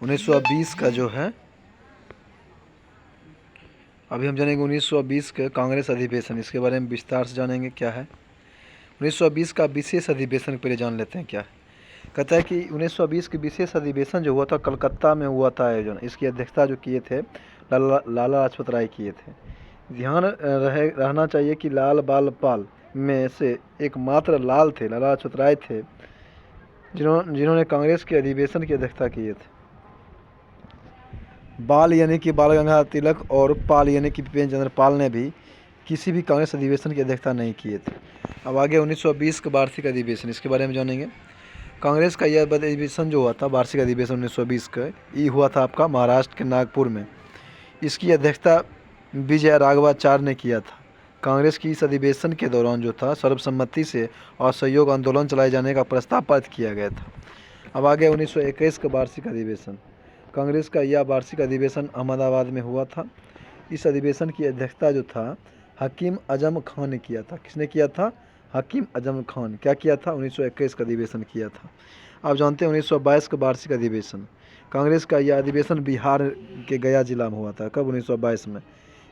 1920 का जो है, अभी हम जानेंगे 1920 के कांग्रेस अधिवेशन, इसके बारे में विस्तार से जानेंगे क्या है। 1920 का विशेष अधिवेशन पहले जान लेते हैं क्या है। कहता है कि 1920 के विशेष अधिवेशन जो हुआ था कलकत्ता में हुआ था आयोजन, इसकी अध्यक्षता जो किए थे लाला लाजपत राय किए थे। ध्यान रहना चाहिए कि लाल बाल पाल में से एकमात्र लाल थे, लाला लाजपत राय थे, जिन्होंने कांग्रेस के अधिवेशन की अध्यक्षता किए थे। बाल यानी कि बाल गंगाधर तिलक और पाल यानी कि बिपिन चंद्र पाल ने भी किसी भी कांग्रेस अधिवेशन की अध्यक्षता नहीं किए थे। अब आगे 1920 का वार्षिक अधिवेशन, इसके बारे में जानेंगे। कांग्रेस का यह अधिवेशन जो हुआ था वार्षिक अधिवेशन 1920 का, ये हुआ था आपका महाराष्ट्र के नागपुर में। इसकी अध्यक्षता विजय राघवाचार्य ने किया था। कांग्रेस की इस अधिवेशन के दौरान जो था सर्वसम्मति से असहयोग आंदोलन चलाए जाने का प्रस्ताव पारित किया गया था। अब आगे 1921 का वार्षिक अधिवेशन। कांग्रेस का यह वार्षिक अधिवेशन अहमदाबाद में हुआ था। इस अधिवेशन की अध्यक्षता जो था हकीम अजम खान ने किया था। किसने किया था? हकीम अजम खान। क्या किया था? 1921 का अधिवेशन किया था। आप जानते हैं 1922 का वार्षिक अधिवेशन। कांग्रेस का यह अधिवेशन बिहार के गया जिला में हुआ था। कब? 1922 में।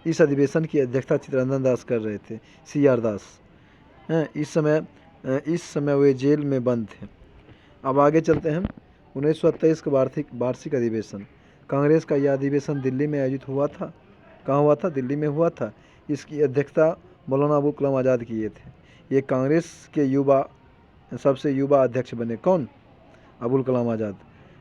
इस अधिवेशन की अध्यक्षता चित्तरंजन दास कर रहे थे, CR दास हैं। इस समय वे जेल में बंद थे। अब आगे चलते हैं। 1923 का वार्षिक अधिवेशन। कांग्रेस का यह अधिवेशन दिल्ली में आयोजित हुआ था। कहाँ हुआ था? दिल्ली में हुआ था। इसकी अध्यक्षता मौलाना अबुल कलाम आज़ाद किए थे। ये कांग्रेस के सबसे युवा अध्यक्ष बने। कौन? अबुल कलाम आज़ाद।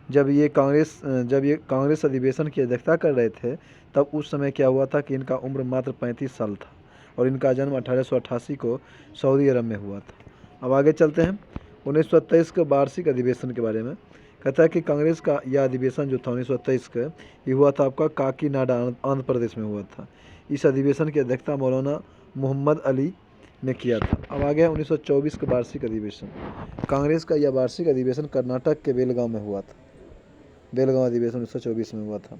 जब ये कांग्रेस अधिवेशन की अध्यक्षता कर रहे थे तब उस समय क्या हुआ था कि इनका उम्र मात्र 35 साल था और इनका जन्म 1888 को सऊदी अरब में हुआ था। अब आगे चलते हैं 1923 के वार्षिक अधिवेशन के बारे में। कहता है कि कांग्रेस का यह अधिवेशन जो था 1923 का, ये हुआ था आपका काकीनाडा आंध्र प्रदेश में हुआ था। इस अधिवेशन की अध्यक्षता मौलाना मोहम्मद अली ने किया था। अब आ गया 1924 का वार्षिक अधिवेशन। कांग्रेस का यह वार्षिक अधिवेशन कर्नाटक के बेलगांव में हुआ था। बेलगांव अधिवेशन 1924 में हुआ था।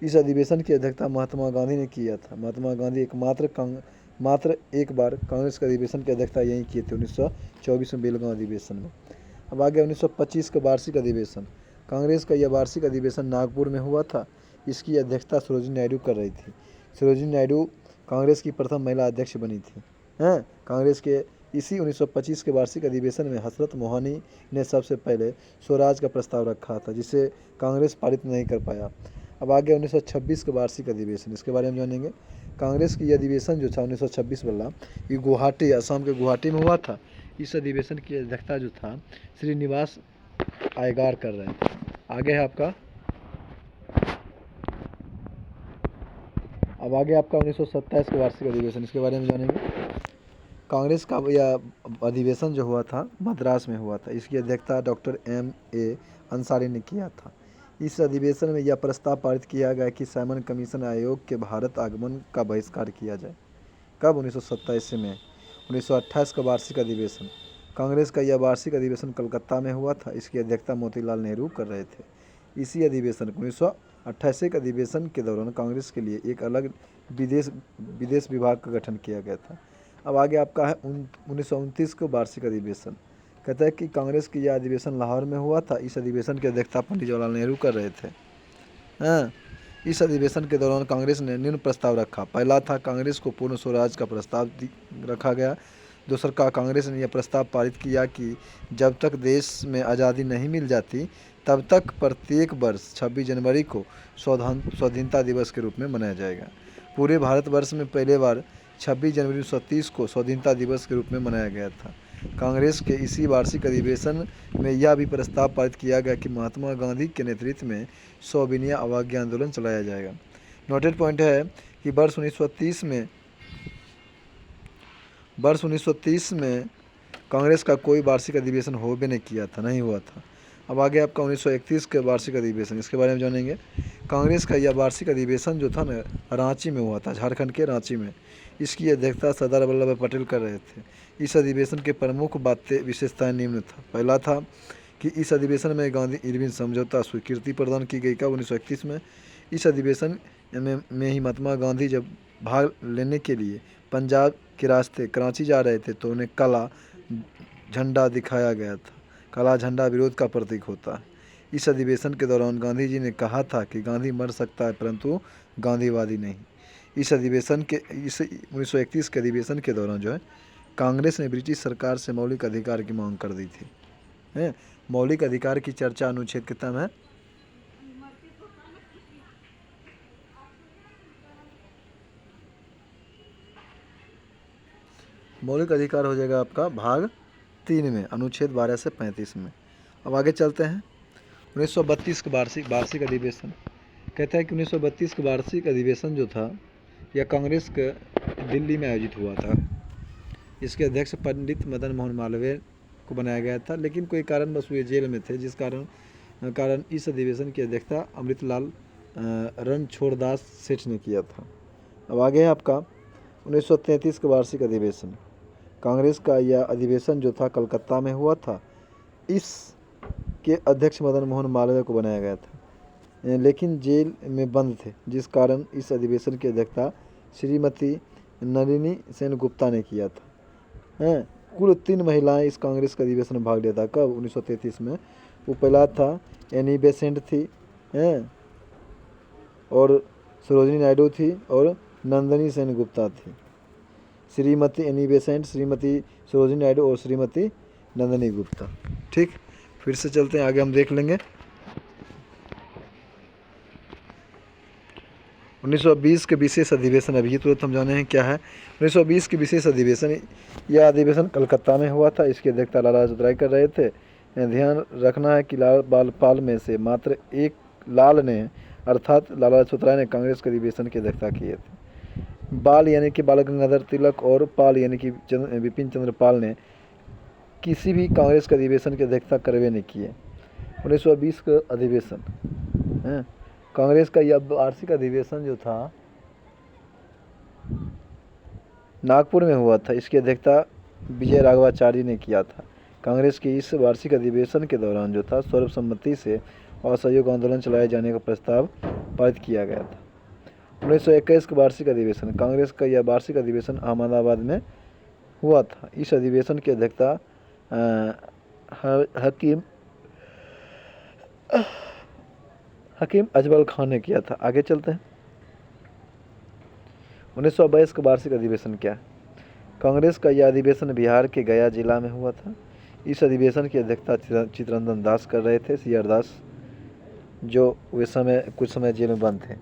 इस अधिवेशन की अध्यक्षता महात्मा गांधी ने किया था। महात्मा गांधी मात्र एक बार कांग्रेस के अधिवेशन की अध्यक्षता यहीं किए थे, 1924 में बेलगांव अधिवेशन में। अब आ गया 1925 का वार्षिक अधिवेशन। कांग्रेस का यह वार्षिक अधिवेशन नागपुर में हुआ था। इसकी अध्यक्षता सरोजिनी नायडू कर रही थी। सरोजिनी नायडू कांग्रेस की प्रथम महिला अध्यक्ष बनी थी। हैं कांग्रेस के इसी 1925 के वार्षिक अधिवेशन में हसरत मोहनी ने सबसे पहले स्वराज का प्रस्ताव रखा था, जिसे कांग्रेस पारित नहीं कर पाया। अब आगे 1926 का वार्षिक अधिवेशन, इसके बारे में जानेंगे। कांग्रेस की अधिवेशन जो था 1926 वाला, ये गुवाहाटी, असम के गुवाहाटी में हुआ था। इस अधिवेशन की अध्यक्षता जो था श्रीनिवास आयगार कर रहे थे। आगे है आपका अब आगे आपका 1927 का वार्षिक अधिवेशन, इसके बारे में जानेंगे। कांग्रेस का यह अधिवेशन जो हुआ था मद्रास में हुआ था। इसकी अध्यक्षता डॉक्टर M.A. अंसारी ने किया था। इस अधिवेशन में यह प्रस्ताव पारित किया गया कि साइमन कमीशन आयोग के भारत आगमन का बहिष्कार किया जाए। कब? 1927 में। 1928 का वार्षिक अधिवेशन। कांग्रेस का यह वार्षिक अधिवेशन कलकत्ता में हुआ था। इसकी अध्यक्षता मोतीलाल नेहरू कर रहे थे। इसी अधिवेशन 1928 के अधिवेशन के दौरान कांग्रेस के लिए एक अलग विदेश विभाग का गठन किया गया था। अब आगे आपका है 1929 का वार्षिक अधिवेशन। कहता है कि कांग्रेस की यह अधिवेशन लाहौर में हुआ था। इस अधिवेशन की अध्यक्षता पंडित जवाहरलाल नेहरू कर रहे थे। हाँ, इस अधिवेशन के दौरान कांग्रेस ने निम्न प्रस्ताव रखा। पहला था कांग्रेस को पूर्ण स्वराज का प्रस्ताव रखा गया। दूसरा का कांग्रेस ने यह प्रस्ताव पारित किया कि जब तक देश में आज़ादी नहीं मिल जाती तब तक प्रत्येक वर्ष 26 जनवरी को स्वाधीनता दिवस के रूप में मनाया जाएगा। पूरे भारतवर्ष में पहले बार 26 जनवरी 1930 को स्वाधीनता दिवस के रूप में मनाया गया था। कांग्रेस के इसी वार्षिक अधिवेशन में यह भी प्रस्ताव पारित किया गया कि महात्मा गांधी के नेतृत्व में सविनय अवज्ञा आंदोलन चलाया जाएगा। नोटेड पॉइंट है कि वर्ष 1930 में कांग्रेस का कोई वार्षिक अधिवेशन हो भी नहीं किया था, नहीं हुआ था। अब आगे आपका 1931 के वार्षिक अधिवेशन, इसके बारे में जानेंगे। कांग्रेस का यह वार्षिक अधिवेशन जो था ना रांची में हुआ था, झारखंड के रांची में। इसकी अध्यक्षता सरदार वल्लभ भाई पटेल कर रहे थे। इस अधिवेशन के प्रमुख विशेषताएं निम्न था। पहला था कि इस अधिवेशन में गांधी इरविन समझौता स्वीकृति प्रदान की गई। कब? 1931 में। इस अधिवेशन में ही महात्मा गांधी जब भाग लेने के लिए पंजाब के रास्ते कराची जा रहे थे तो उन्हें काला झंडा दिखाया गया था। काला झंडा विरोध का प्रतीक होता है। इस अधिवेशन के दौरान गांधी जी ने कहा था कि गांधी मर सकता है परंतु गांधीवादी नहीं। इस 1931 के अधिवेशन के दौरान जो है कांग्रेस ने ब्रिटिश सरकार से मौलिक अधिकार की मांग कर दी थी। हैं, मौलिक अधिकार की चर्चा अनुच्छेद कितना में है? मौलिक अधिकार हो जाएगा आपका भाग 3 में, अनुच्छेद 12 से 35 में। अब आगे चलते हैं। 1932 का वार्षिक अधिवेशन कहता है कि 1932 का वार्षिक अधिवेशन जो था यह कांग्रेस का दिल्ली में आयोजित हुआ था। इसके अध्यक्ष पंडित मदन मोहन मालवीय को बनाया गया था, लेकिन कोई कारणवश वे जेल में थे, जिस कारण इस अधिवेशन की अध्यक्षता अमृतलाल रणछोड़दास सेठ ने किया था। अब आगे है आपका 1933 का वार्षिक अधिवेशन। कांग्रेस का यह अधिवेशन जो था कलकत्ता में हुआ था। इसके अध्यक्ष मदन मोहन मालवीय को बनाया गया था, लेकिन जेल में बंद थे, जिस कारण इस अधिवेशन की अध्यक्षता श्रीमती नलिनी सेन गुप्ता ने किया था। कुल 3 महिलाएं इस कांग्रेस के अधिवेशन में भाग लिया था। कब? 1933 में। वो पहला था एनी बेसेंट थी, और सरोजिनी नायडू थी और नंदिनी सेन गुप्ता थी। श्रीमती एनी बेसेंट, श्रीमती सरोजिनी नायडू और श्रीमती नंदिनी गुप्ता। ठीक, फिर से चलते हैं आगे, हम देख लेंगे। 1920 के विशेष अधिवेशन, अभी तुरंत हम जाने हैं क्या है। 1920 के विशेष अधिवेशन, यह अधिवेशन कलकत्ता में हुआ था। इसकी अध्यक्षता लाला लाजपत राय कर रहे थे। ध्यान रखना है कि लाल बाल में से मात्र एक लाल ने अर्थात लाला लाजपत राय ने कांग्रेस के अधिवेशन की अध्यक्षता किए थे। बाल यानी कि बाल गंगाधर तिलक और पाल यानी कि विपिन चंद्र पाल ने किसी भी कांग्रेस के अधिवेशन की अध्यक्षता करवे नहीं किए। 1920 का अधिवेशन कांग्रेस का यह वार्षिक अधिवेशन जो था नागपुर में हुआ था। इसकी अध्यक्षता विजय राघवाचार्य ने किया था। कांग्रेस के इस वार्षिक अधिवेशन के दौरान जो था सर्वसम्मति से असहयोग आंदोलन चलाए जाने का प्रस्ताव पारित किया गया था। 1921 का वार्षिक अधिवेशन, कांग्रेस का यह वार्षिक अधिवेशन अहमदाबाद में हुआ था। इस अधिवेशन की अध्यक्षता हकीम अजमल खान ने किया था। आगे चलते हैं। 1922 का वार्षिक अधिवेशन क्या है? कांग्रेस का यह अधिवेशन बिहार के गया जिला में हुआ था। इस अधिवेशन की अध्यक्षता चित्तरंजन दास कर रहे थे, CR दास, जो वे कुछ समय जेल में बंद थे।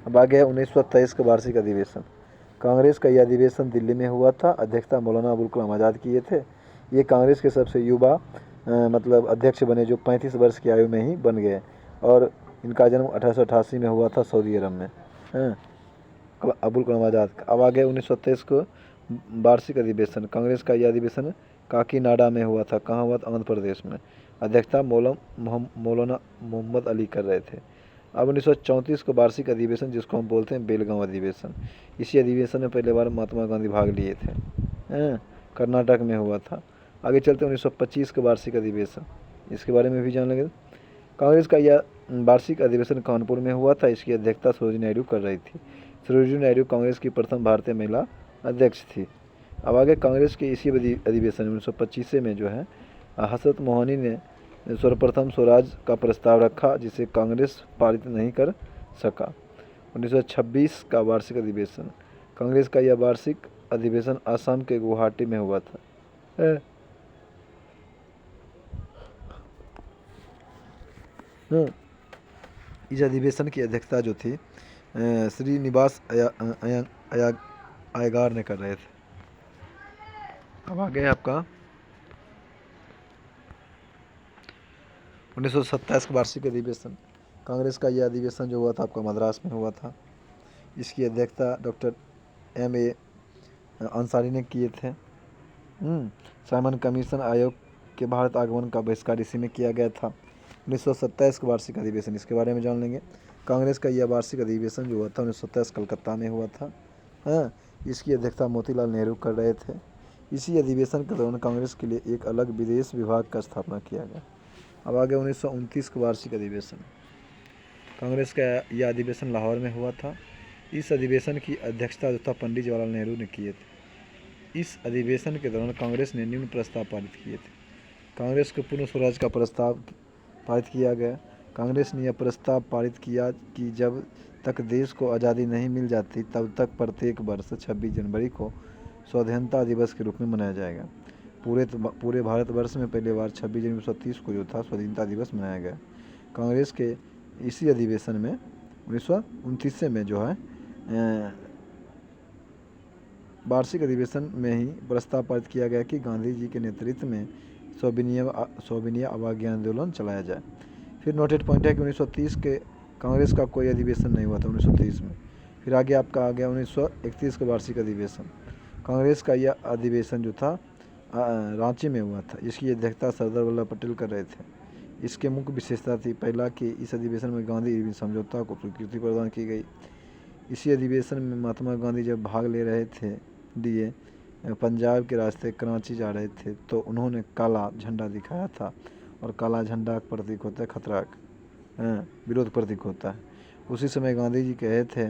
अब आगे है 1923 का वार्षिक अधिवेशन। कांग्रेस का यह अधिवेशन दिल्ली में हुआ था। अध्यक्षता मौलाना अबुल कलाम आज़ाद किए थे। ये कांग्रेस के सबसे युवा अध्यक्ष बने, जो 35 वर्ष की आयु में ही बन गए, और इनका जन्म 1888 में हुआ था सऊदी अरब में, अबुल कलाम आज़ाद। अब आगे 1923 को वार्षिक अधिवेशन। कांग्रेस का यह अधिवेशन काकीनाडा में हुआ था। कहाँ हुआ था? आंध्र प्रदेश में। अध्यक्षता मौलाना मोहम्मद अली कर रहे थे। अब 1934 को वार्षिक अधिवेशन, जिसको हम बोलते हैं बेलगांव अधिवेशन। इसी अधिवेशन में पहले बार महात्मा गांधी भाग लिए थे। कर्नाटक में हुआ था। आगे चलते 1925 का वार्षिक अधिवेशन, इसके बारे में भी जान लेंगे। कांग्रेस का यह वार्षिक अधिवेशन कानपुर में हुआ था। इसकी अध्यक्षता सरोजिनी नायडू कर रही थी। सरोजिनी नायडू कांग्रेस की प्रथम भारतीय महिला अध्यक्ष थी। अब आगे कांग्रेस के इसी अधिवेशन 1925 में जो है हसरत मोहनी ने सर्वप्रथम स्वराज का प्रस्ताव रखा, जिसे कांग्रेस पारित नहीं कर सका। 1926 का वार्षिक अधिवेशन। कांग्रेस का यह वार्षिक अधिवेशन असम के गुवाहाटी में हुआ था। इस अधिवेशन की अध्यक्षता जो थी श्रीनिवास अय्यगार ने कर रहे थे। अब आगे आपका 1927 का वार्षिक अधिवेशन। कांग्रेस का यह अधिवेशन जो हुआ था आपका मद्रास में हुआ था। इसकी अध्यक्षता डॉक्टर M.A. अंसारी ने किए थे। साइमन कमीशन आयोग के भारत आगमन का बहिष्कार इसी में किया गया था। 1927 का वार्षिक अधिवेशन, इसके बारे में जान लेंगे। कांग्रेस का यह वार्षिक अधिवेशन जो हुआ था 1927 कलकत्ता में हुआ था। इसकी अध्यक्षता मोतीलाल नेहरू कर रहे थे। इसी अधिवेशन के दौरान कांग्रेस के लिए एक अलग विदेश विभाग का स्थापना किया गया। अब आगे 1929 का वार्षिक अधिवेशन। कांग्रेस का यह अधिवेशन लाहौर में हुआ था। इस अधिवेशन की अध्यक्षता जो था पंडित जवाहरलाल नेहरू ने किए थे। इस अधिवेशन के दौरान कांग्रेस ने निम्न प्रस्ताव पारित किए थे। कांग्रेस को पूर्ण स्वराज का प्रस्ताव पारित किया गया। कांग्रेस ने यह प्रस्ताव पारित किया कि जब तक देश को आज़ादी नहीं मिल जाती तब तक प्रत्येक वर्ष 26 जनवरी को स्वाधीनता दिवस के रूप में मनाया जाएगा। पूरे भारतवर्ष में पहली बार 26 जनवरी 1930 को जो था स्वाधीनता दिवस मनाया गया। कांग्रेस के इसी अधिवेशन में 1929 में जो है वार्षिक अधिवेशन में ही प्रस्ताव पारित किया गया कि गांधी जी के नेतृत्व में सविनय अवज्ञा आंदोलन चलाया जाए। फिर नोटेड पॉइंट है कि 1930 के कांग्रेस का कोई अधिवेशन नहीं हुआ था 1930 में। फिर आगे आपका आ गया 1931 का वार्षिक अधिवेशन। कांग्रेस का यह अधिवेशन जो था रांची में हुआ था। इसकी अध्यक्षता सरदार वल्लभ पटेल कर रहे थे। इसके मुख्य विशेषता थी पहला कि इस अधिवेशन में गांधी इरविन समझौता को स्वीकृति प्रदान की गई। इसी अधिवेशन में महात्मा गांधी जब भाग ले रहे थे पंजाब के रास्ते कराची जा रहे थे तो उन्होंने काला झंडा दिखाया था और काला झंडा का प्रतीक होता है खतरा का, विरोध प्रतीक होता है। उसी समय गांधी जी कहे थे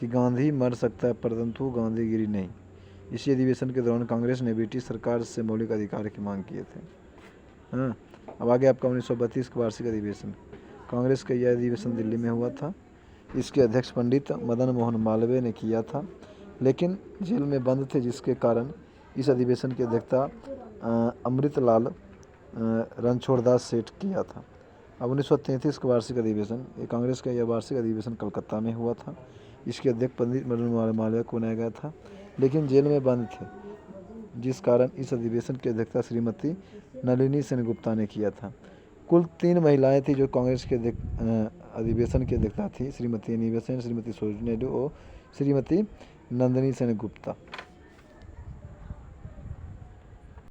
कि गांधी मर सकता है परंतु गांधीगिरी नहीं। इसी अधिवेशन के दौरान कांग्रेस ने ब्रिटिश सरकार से मौलिक अधिकार की मांग किए थे। अब आगे आपका 1932 का वार्षिक अधिवेशन। कांग्रेस का यह अधिवेशन दिल्ली में हुआ था। इसके अध्यक्ष पंडित मदन मोहन मालवीय ने किया था, लेकिन जेल में बंद थे, जिसके कारण इस अधिवेशन की अध्यक्षता अमृतलाल रणछोड़दास सेठ किया था। अब 1933 का वार्षिक अधिवेशन। कांग्रेस का यह वार्षिक अधिवेशन कलकत्ता में हुआ था। इसके अध्यक्ष पंडित मदन मोहन मालवीय को बनाया गया था, लेकिन जेल में बंद थे, जिस कारण इस अधिवेशन की अध्यक्षता श्रीमती नलिनी सेनगुप्ता ने किया था। कुल 3 महिलाएं थी जो कांग्रेस के अधिवेशन की अध्यक्षता थी, श्रीमती अनिबेसेन, श्रीमती सरोजिनी नायडू और श्रीमती नंदिनी सेनगुप्ता।